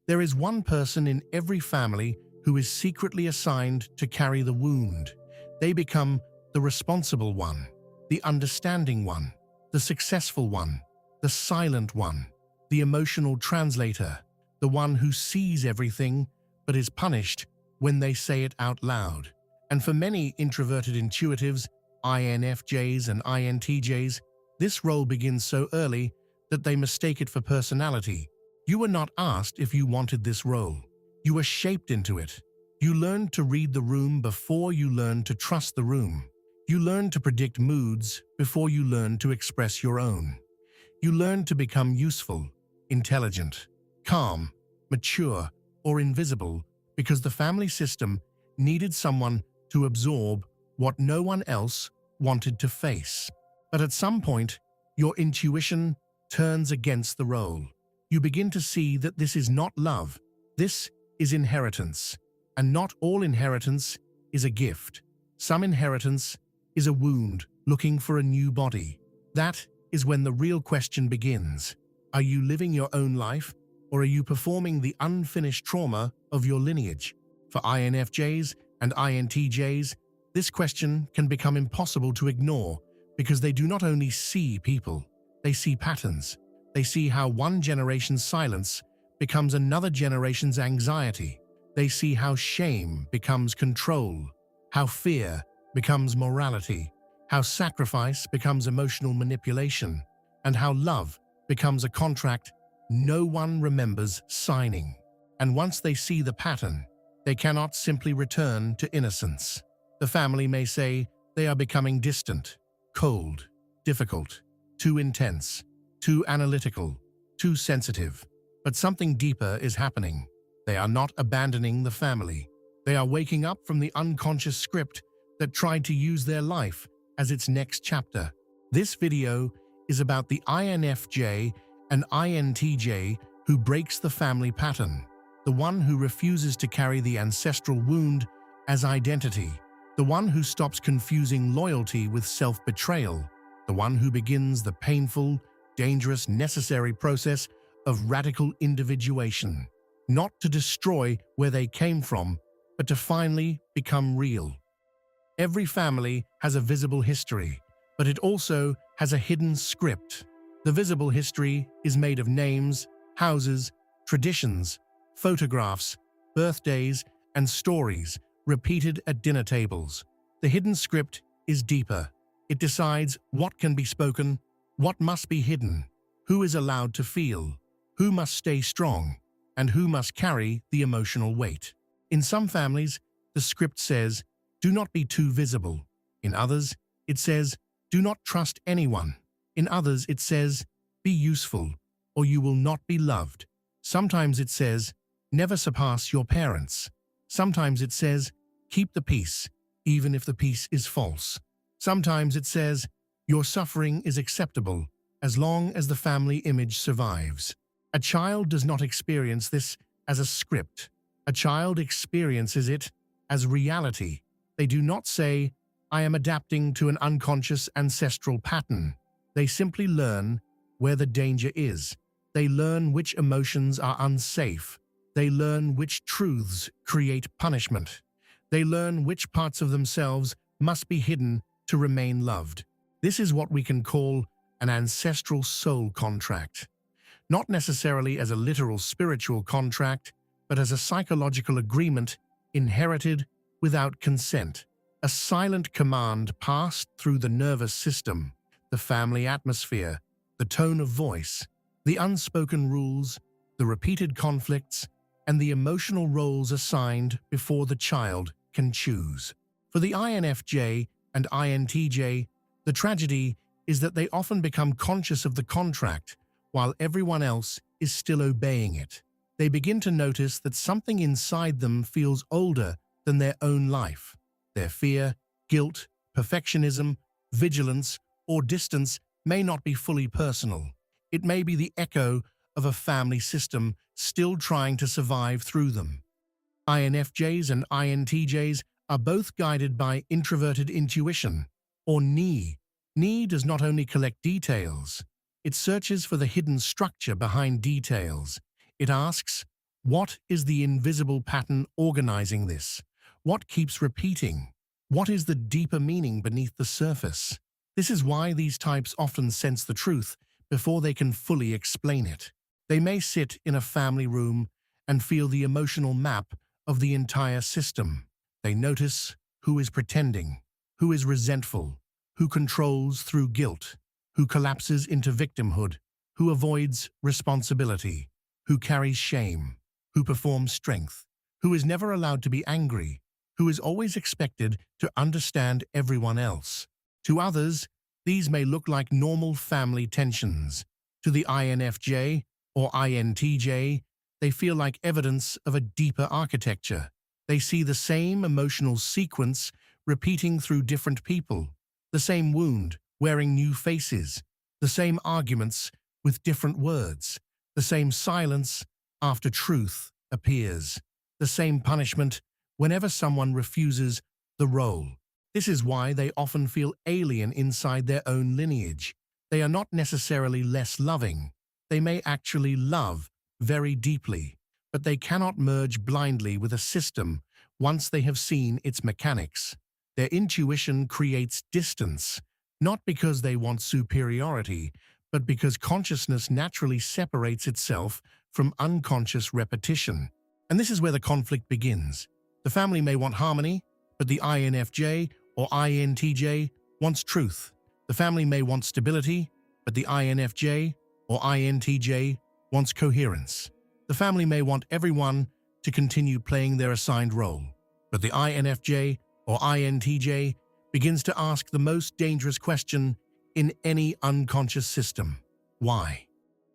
There is one person in every family who is secretly assigned to carry the wound. They become the responsible one, the understanding one, the successful one, the silent one, the emotional translator, the one who sees everything but is punished when they say it out loud. And for many introverted intuitives, INFJs and INTJs, this role begins so early that they mistake it for personality. You were not asked if you wanted this role. You were shaped into it. You learned to read the room before you learned to trust the room. You learned to predict moods before you learned to express your own. You learned to become useful, intelligent, calm, mature, or invisible because the family system needed someone to absorb what no one else wanted to face. But at some point, your intuition turns against the role. You begin to see that this is not love, this is inheritance. And not all inheritance is a gift. Some inheritance is a wound looking for a new body. That is when the real question begins. Are you living your own life, or are you performing the unfinished trauma of your lineage? For INFJs and INTJs, this question can become impossible to ignore because they do not only see people, they see patterns. They see how one generation's silence becomes another generation's anxiety. They see how shame becomes control, how fear becomes morality, how sacrifice becomes emotional manipulation, and how love becomes a contract no one remembers signing. And once they see the pattern, they cannot simply return to innocence. The family may say they are becoming distant, cold, difficult, too intense, too analytical, too sensitive. But something deeper is happening. They are not abandoning the family. They are waking up from the unconscious script that tried to use their life as its next chapter. This video is about the INFJ and INTJ who breaks the family pattern, the one who refuses to carry the ancestral wound as identity, the one who stops confusing loyalty with self-betrayal, the one who begins the painful, dangerous, necessary process of radical individuation, not to destroy where they came from, but to finally become real. Every family has a visible history, but it also has a hidden script. The visible history is made of names, houses, traditions, photographs, birthdays, and stories repeated at dinner tables. The hidden script is deeper. It decides what can be spoken, what must be hidden, who is allowed to feel, who must stay strong, and who must carry the emotional weight. In some families, the script says, "Do not be too visible." In others, it says, "Do not trust anyone." In others, it says, "Be useful, or you will not be loved." Sometimes it says, "Never surpass your parents." Sometimes it says, "Keep the peace, even if the peace is false." Sometimes it says, "Your suffering is acceptable, as long as the family image survives." A child does not experience this as a script. A child experiences it as reality. They do not say, "I am adapting to an unconscious ancestral pattern." They simply learn where the danger is. They learn which emotions are unsafe. They learn which truths create punishment. They learn which parts of themselves must be hidden to remain loved. This is what we can call an ancestral soul contract. Not necessarily as a literal spiritual contract, but as a psychological agreement inherited without consent. A silent command passed through the nervous system, the family atmosphere, the tone of voice, the unspoken rules, the repeated conflicts, and the emotional roles assigned before the child can choose. For the INFJ and INTJ, the tragedy is that they often become conscious of the contract while everyone else is still obeying it. They begin to notice that something inside them feels older than their own life. Their fear, guilt, perfectionism, vigilance, or distance may not be fully personal. It may be the echo of a family system still trying to survive through them. INFJs and INTJs are both guided by Introverted Intuition, or NI. NI does not only collect details, it searches for the hidden structure behind details. It asks, What is the invisible pattern organizing this? What keeps repeating? What is the deeper meaning beneath the surface? This is why these types often sense the truth before they can fully explain it. They may sit in a family room and feel the emotional map of the entire system. They notice who is pretending, who is resentful, who controls through guilt, who collapses into victimhood, who avoids responsibility, who carries shame, who performs strength, who is never allowed to be angry, who is always expected to understand everyone else. To others, these may look like normal family tensions. To the INFJ or INTJ, they feel like evidence of a deeper architecture. They see the same emotional sequence repeating through different people, the same wound wearing new faces, the same arguments with different words, the same silence after truth appears, the same punishment whenever someone refuses the role. This is why they often feel alien inside their own lineage. They are not necessarily less loving. They may actually love very deeply, but they cannot merge blindly with a system once they have seen its mechanics. Their intuition creates distance, not because they want superiority, but because consciousness naturally separates itself from unconscious repetition. And this is where the conflict begins. The family may want harmony, but the INFJ or INTJ wants truth. The family may want stability, but the INFJ or INTJ wants coherence. The family may want everyone to continue playing their assigned role, but the INFJ or INTJ begins to ask the most dangerous question in any unconscious system. Why?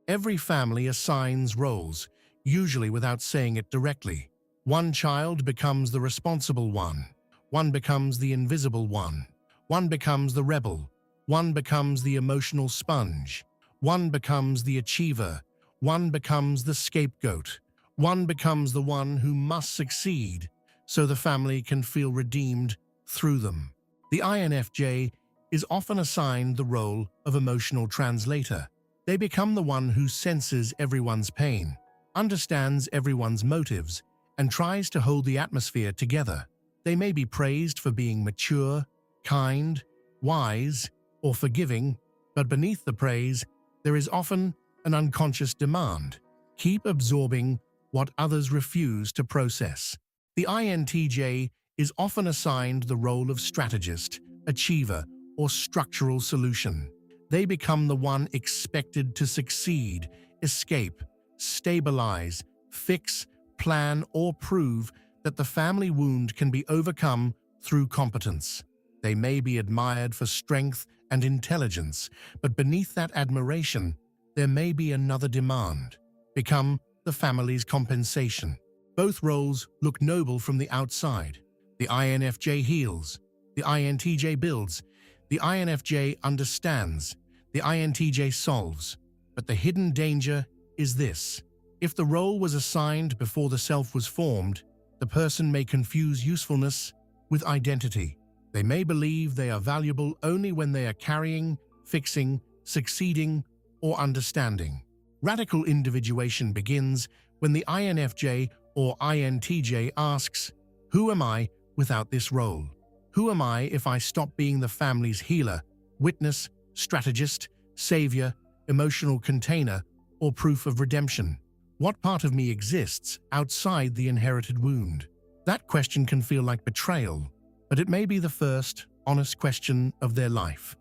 Every family assigns roles, usually without saying it directly. One child becomes the responsible one. One becomes the invisible one. One becomes the rebel. One becomes the emotional sponge. One becomes the achiever. One becomes the scapegoat. One becomes the one who must succeed so the family can feel redeemed through them. The INFJ is often assigned the role of emotional translator. They become the one who senses everyone's pain, understands everyone's motives, and tries to hold the atmosphere together. They may be praised for being mature, kind, wise, or forgiving, but beneath the praise, there is often an unconscious demand. Keep absorbing what others refuse to process. The INTJ is often assigned the role of strategist, achiever, or structural solution. They become the one expected to succeed, escape, stabilize, fix, plan, or prove that the family wound can be overcome through competence. They may be admired for strength and intelligence, but beneath that admiration, there may be another demand. Become the family's compensation. Both roles look noble from the outside. The INFJ heals. The INTJ builds. The INFJ understands. The INTJ solves. But the hidden danger is this. If the role was assigned before the self was formed, the person may confuse usefulness with identity. They may believe they are valuable only when they are carrying, fixing, succeeding, or understanding. Radical individuation begins when the INFJ or INTJ asks, "Who am I without this role? Who am I if I stop being the family's healer, witness, strategist, savior, emotional container, or proof of redemption? What part of me exists outside the inherited wound?" That question can feel like betrayal, but it may be the first, honest question of their life.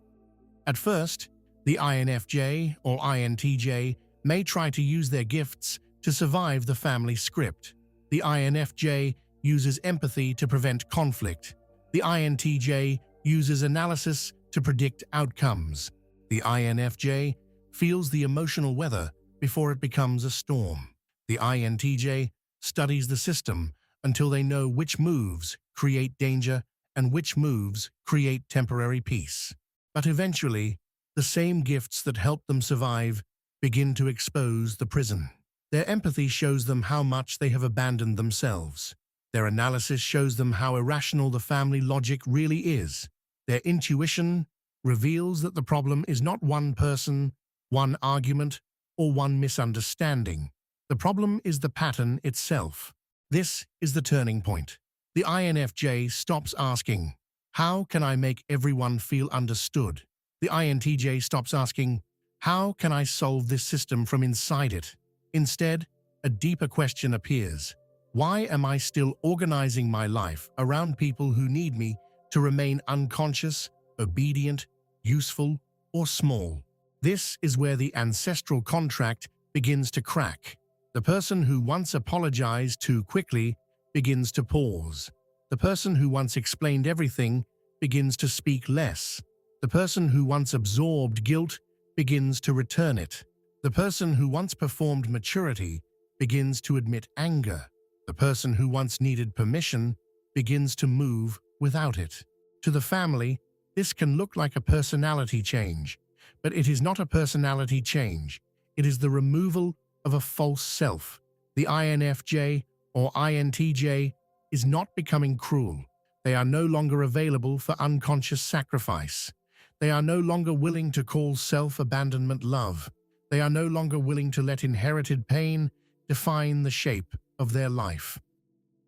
At first, the INFJ or INTJ may try to use their gifts to survive the family script. The INFJ uses empathy to prevent conflict. The INTJ uses analysis to predict outcomes. The INFJ feels the emotional weather before it becomes a storm. The INTJ studies the system until they know which moves create danger and which moves create temporary peace. But eventually, the same gifts that help them survive begin to expose the prison. Their empathy shows them how much they have abandoned themselves. Their analysis shows them how irrational the family logic really is. Their intuition reveals that the problem is not one person, one argument, or one misunderstanding, The problem is the pattern itself. This is the turning point. The INFJ stops asking, "How can I make everyone feel understood?" The INTJ stops asking, "How can I solve this system from inside it?" Instead, a deeper question appears. Why am I still organizing my life around people who need me to remain unconscious, obedient, useful, or small? This is where the ancestral contract begins to crack. The person who once apologized too quickly begins to pause. The person who once explained everything begins to speak less. The person who once absorbed guilt begins to return it. The person who once performed maturity begins to admit anger. The person who once needed permission begins to move without it. To the family, this can look like a personality change, but it is not a personality change. It is the removal of a false self. The INFJ or INTJ is not becoming cruel. They are no longer available for unconscious sacrifice. They are no longer willing to call self-abandonment love. They are no longer willing to let inherited pain define the shape of their life.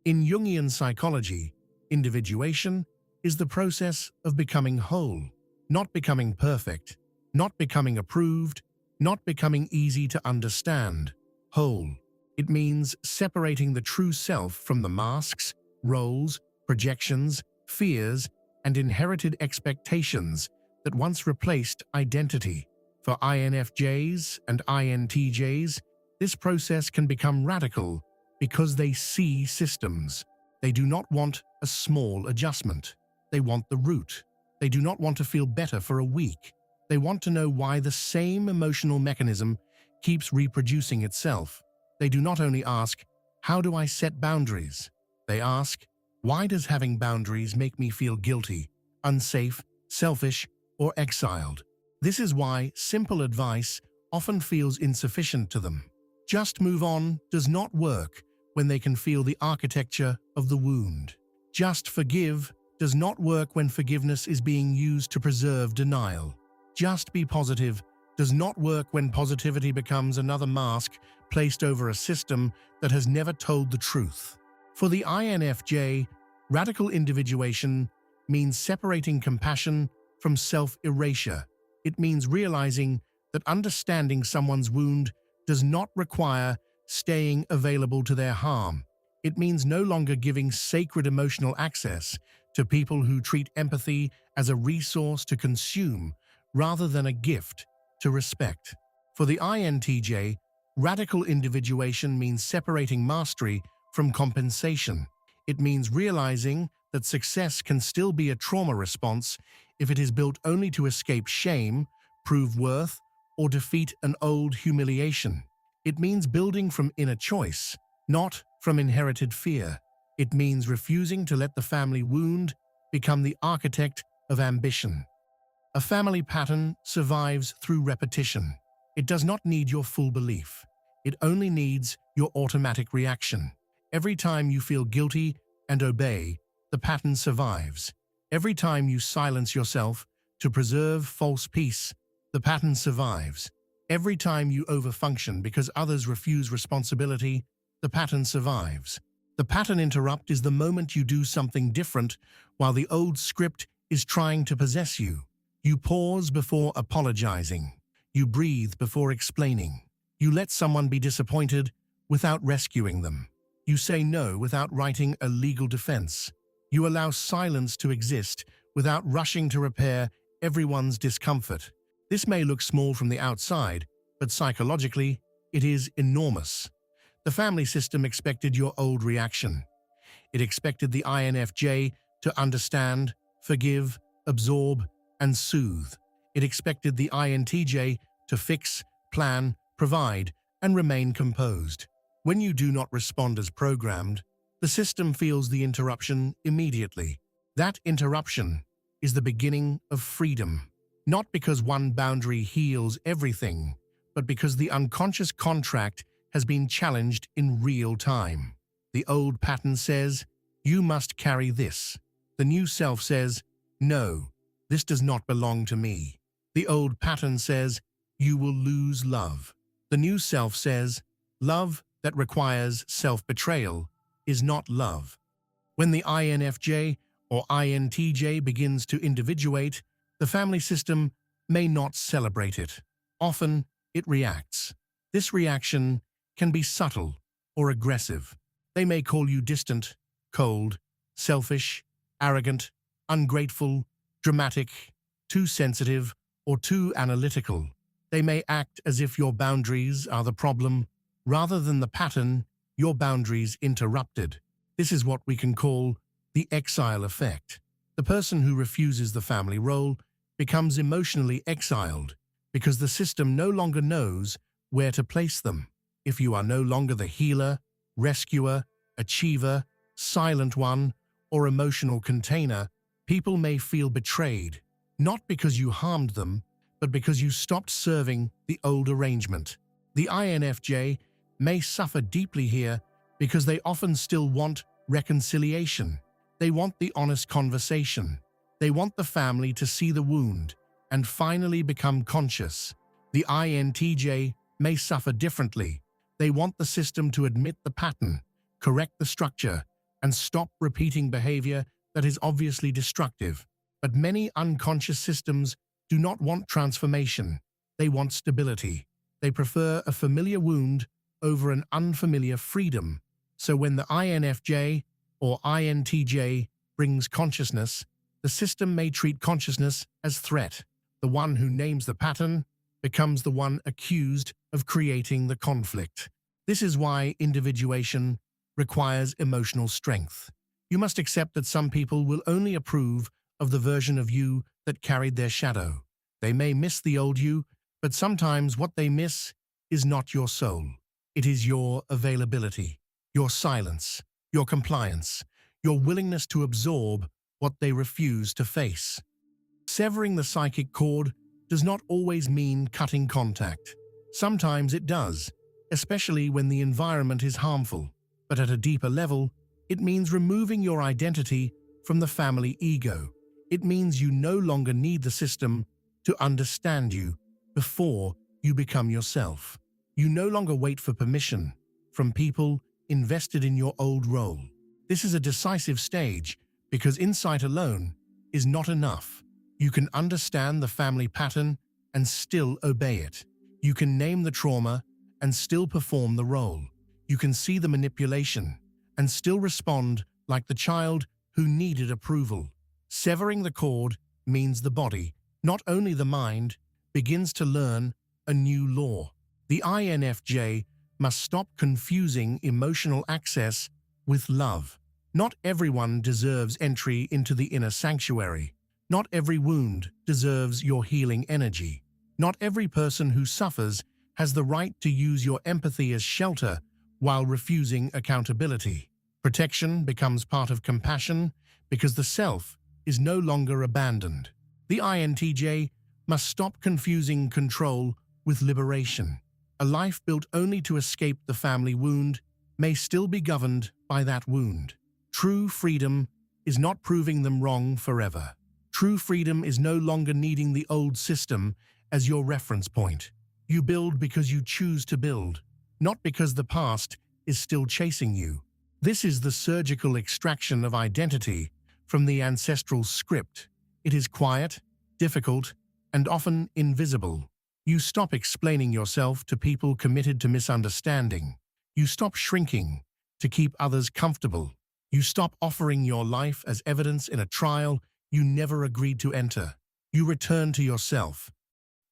In Jungian psychology, individuation is the process of becoming whole, not becoming perfect, not becoming approved, not becoming easy to understand. Whole. It means separating the true self from the masks, roles, projections, fears, and inherited expectations that once replaced identity. For INFJs and INTJs, this process can become radical because they see systems. They do not want a small adjustment. They want the root. They do not want to feel better for a week. They want to know why the same emotional mechanism keeps reproducing itself. They do not only ask, "How do I set boundaries?" They ask, "Why does having boundaries make me feel guilty, unsafe, selfish, or exiled?" This is why simple advice often feels insufficient to them. Just move on does not work when they can feel the architecture of the wound. Just forgive does not work when forgiveness is being used to preserve denial. Just be positive does not work when positivity becomes another mask placed over a system that has never told the truth. For the INFJ, radical individuation means separating compassion from self-erasure. It means realizing that understanding someone's wound does not require staying available to their harm. It means no longer giving sacred emotional access to people who treat empathy as a resource to consume rather than a gift to respect. For the INTJ, radical individuation means separating mastery from compensation. It means realizing that success can still be a trauma response if it is built only to escape shame, prove worth, or defeat an old humiliation. It means building from inner choice, not from inherited fear. It means refusing to let the family wound become the architect of ambition. A family pattern survives through repetition. It does not need your full belief. It only needs your automatic reaction. Every time you feel guilty and obey, the pattern survives. Every time you silence yourself to preserve false peace, the pattern survives. Every time you overfunction because others refuse responsibility, the pattern survives. The pattern interrupt is the moment you do something different while the old script is trying to possess you. You pause before apologizing. You breathe before explaining. You let someone be disappointed without rescuing them. You say no without writing a legal defense. You allow silence to exist without rushing to repair everyone's discomfort. This may look small from the outside, but psychologically, it is enormous. The family system expected your old reaction. It expected the INFJ to understand, forgive, absorb, and soothe. It expected the INTJ to fix, plan, provide, and remain composed. When you do not respond as programmed, the system feels the interruption immediately. That interruption is the beginning of freedom. Not because one boundary heals everything, but because the unconscious contract has been challenged in real time. The old pattern says, "You must carry this." The new self says, "No, this does not belong to me." The old pattern says, "You will lose love." The new self says, "Love that requires self-betrayal is not love. When the INFJ or INTJ begins to individuate, the family system may not celebrate it. Often, it reacts. This reaction can be subtle or aggressive. They may call you distant, cold, selfish, arrogant, ungrateful, dramatic, too sensitive, or too analytical. They may act as if your boundaries are the problem, rather than the pattern your boundaries interrupted. This is what we can call the exile effect. The person who refuses the family role becomes emotionally exiled because the system no longer knows where to place them. If you are no longer the healer, rescuer, achiever, silent one, or emotional container, people may feel betrayed, not because you harmed them, but because you stopped serving the old arrangement. The INFJ may suffer deeply here because they often still want reconciliation. They want the honest conversation. They want the family to see the wound and finally become conscious. The INTJ may suffer differently. They want the system to admit the pattern, correct the structure, and stop repeating behavior that is obviously destructive. But many unconscious systems do not want transformation. They want stability. They prefer a familiar wound over an unfamiliar freedom. So when the INFJ or INTJ brings consciousness, the system may treat consciousness as threat. The one who names the pattern becomes the one accused of creating the conflict. This is why individuation requires emotional strength. You must accept that some people will only approve of the version of you that carried their shadow. They may miss the old you, but sometimes what they miss is not your soul. It is your availability, your silence, your compliance, your willingness to absorb what they refuse to face. Severing the psychic cord does not always mean cutting contact. Sometimes it does, especially when the environment is harmful. But at a deeper level, it means removing your identity from the family ego. It means you no longer need the system to understand you before you become yourself. You no longer wait for permission from people invested in your old role. This is a decisive stage because insight alone is not enough. You can understand the family pattern and still obey it. You can name the trauma and still perform the role. You can see the manipulation and still respond like the child who needed approval. Severing the cord means the body, not only the mind, begins to learn a new law. The INFJ must stop confusing emotional access with love. Not everyone deserves entry into the inner sanctuary. Not every wound deserves your healing energy. Not every person who suffers has the right to use your empathy as shelter while refusing accountability. Protection becomes part of compassion because the self is no longer abandoned. The INTJ must stop confusing control with liberation. A life built only to escape the family wound may still be governed by that wound. True freedom is not proving them wrong forever. True freedom is no longer needing the old system as your reference point. You build because you choose to build, not because the past is still chasing you. This is the surgical extraction of identity from the ancestral script. It is quiet, difficult, and often invisible. You stop explaining yourself to people committed to misunderstanding. You stop shrinking to keep others comfortable. You stop offering your life as evidence in a trial you never agreed to enter. You return to yourself.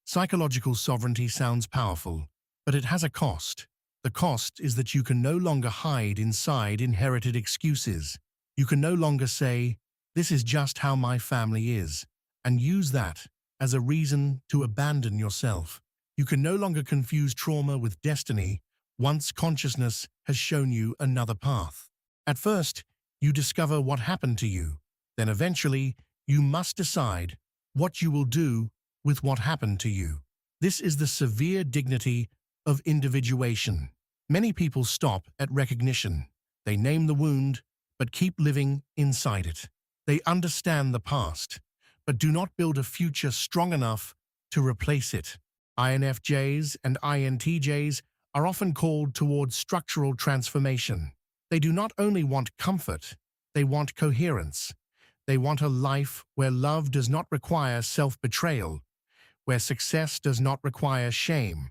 Psychological sovereignty sounds powerful, but it has a cost. The cost is that you can no longer hide inside inherited excuses. You can no longer say, "This is just how my family is," and use that as a reason to abandon yourself. You can no longer confuse trauma with destiny once consciousness has shown you another path. At first, you discover what happened to you. Then eventually, you must decide what you will do with what happened to you. This is the severe dignity of individuation. Many people stop at recognition. They name the wound, but keep living inside it. They understand the past, but do not build a future strong enough to replace it. INFJs and INTJs are often called towards structural transformation. They do not only want comfort, they want coherence. They want a life where love does not require self-betrayal, where success does not require shame,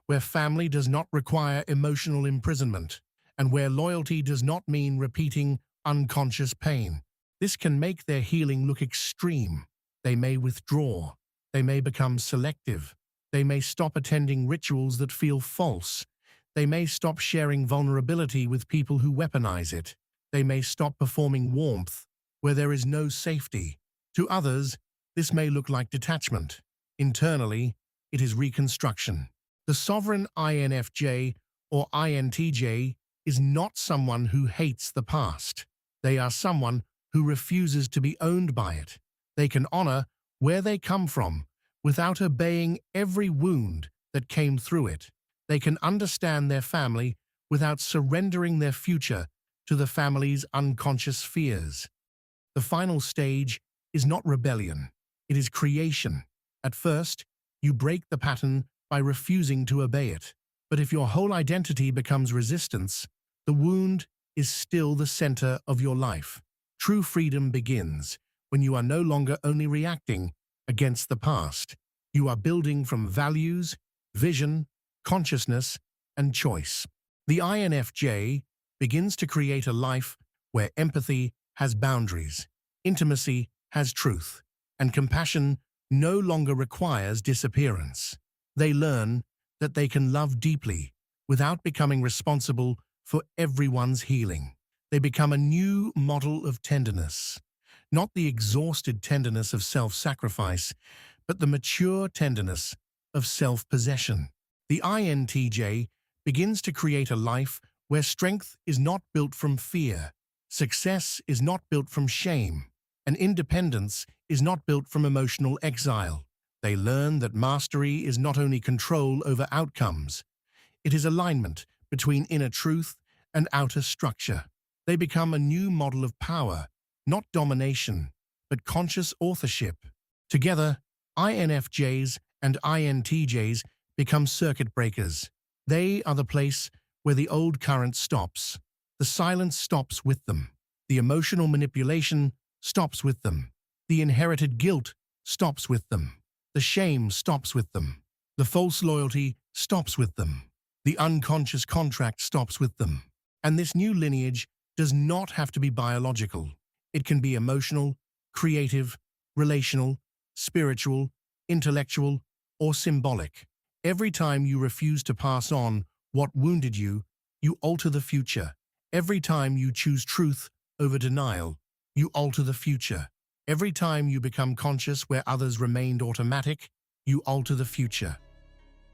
where family does not require emotional imprisonment, and where loyalty does not mean repeating unconscious pain. This can make their healing look extreme. They may withdraw. They may become selective. They may stop attending rituals that feel false. They may stop sharing vulnerability with people who weaponize it. They may stop performing warmth where there is no safety. To others, this may look like detachment. Internally, it is reconstruction. The sovereign INFJ or INTJ is not someone who hates the past. They are someone who refuses to be owned by it. They can honor where they come from without obeying every wound that came through it. They can understand their family without surrendering their future to the family's unconscious fears. The final stage is not rebellion, it is creation. At first, you break the pattern by refusing to obey it. But if your whole identity becomes resistance, the wound is still the center of your life. True freedom begins when you are no longer only reacting against the past. You are building from values, vision, consciousness, and choice. The INFJ begins to create a life where empathy has boundaries, intimacy has truth, and compassion no longer requires disappearance. They learn that they can love deeply without becoming responsible for everyone's healing. They become a new model of tenderness, not the exhausted tenderness of self-sacrifice, but the mature tenderness of self-possession. The INTJ begins to create a life where strength is not built from fear, success is not built from shame, and independence is not built from emotional exile. They learn that mastery is not only control over outcomes, it is alignment between inner truth and outer structure. They become a new model of power, not domination, but conscious authorship. Together, INFJs and INTJs become circuit breakers. They are the place where the old current stops. The silence stops with them. The emotional manipulation stops with them. The inherited guilt stops with them. The shame stops with them. The false loyalty stops with them. The unconscious contract stops with them. And this new lineage does not have to be biological. It can be emotional, creative, relational, spiritual, intellectual, or symbolic. Every time you refuse to pass on what wounded you, you alter the future. Every time you choose truth over denial, you alter the future. Every time you become conscious where others remained automatic, you alter the future.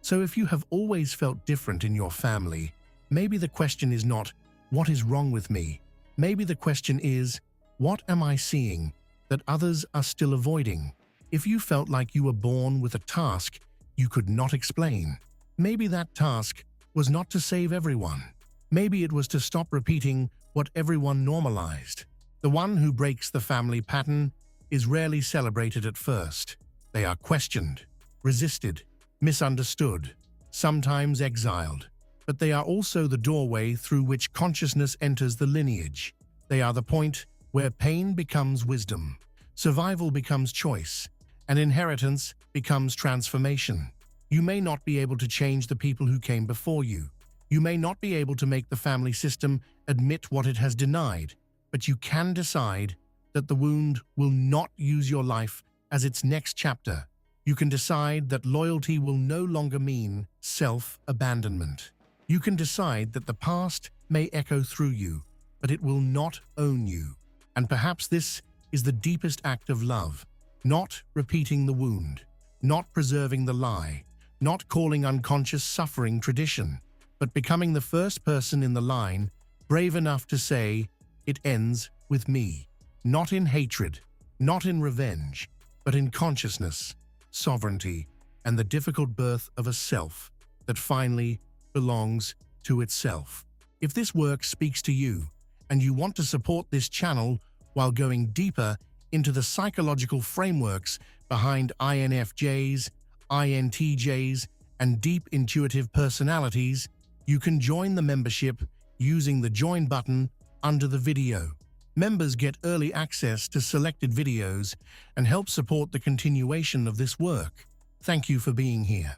So if you have always felt different in your family, maybe the question is not, what is wrong with me? Maybe the question is, what am I seeing that others are still avoiding? If you felt like you were born with a task you could not explain, maybe that task was not to save everyone. Maybe it was to stop repeating what everyone normalized. The one who breaks the family pattern is rarely celebrated at first. They are questioned, resisted, misunderstood, sometimes exiled. But they are also the doorway through which consciousness enters the lineage. They are the point where pain becomes wisdom, survival becomes choice, and inheritance becomes transformation. You may not be able to change the people who came before you. You may not be able to make the family system admit what it has denied, but you can decide that the wound will not use your life as its next chapter. You can decide that loyalty will no longer mean self-abandonment. You can decide that the past may echo through you, but it will not own you. And perhaps this is the deepest act of love, not repeating the wound, not preserving the lie, not calling unconscious suffering tradition, but becoming the first person in the line brave enough to say, it ends with me. Not in hatred, not in revenge, but in consciousness, sovereignty, and the difficult birth of a self that finally belongs to itself. If this work speaks to you, and you want to support this channel while going deeper into the psychological frameworks behind INFJs, INTJs, and deep intuitive personalities, You can join the membership using the Join button under the video. Members get early access to selected videos and help support the continuation of this work. Thank you for being here.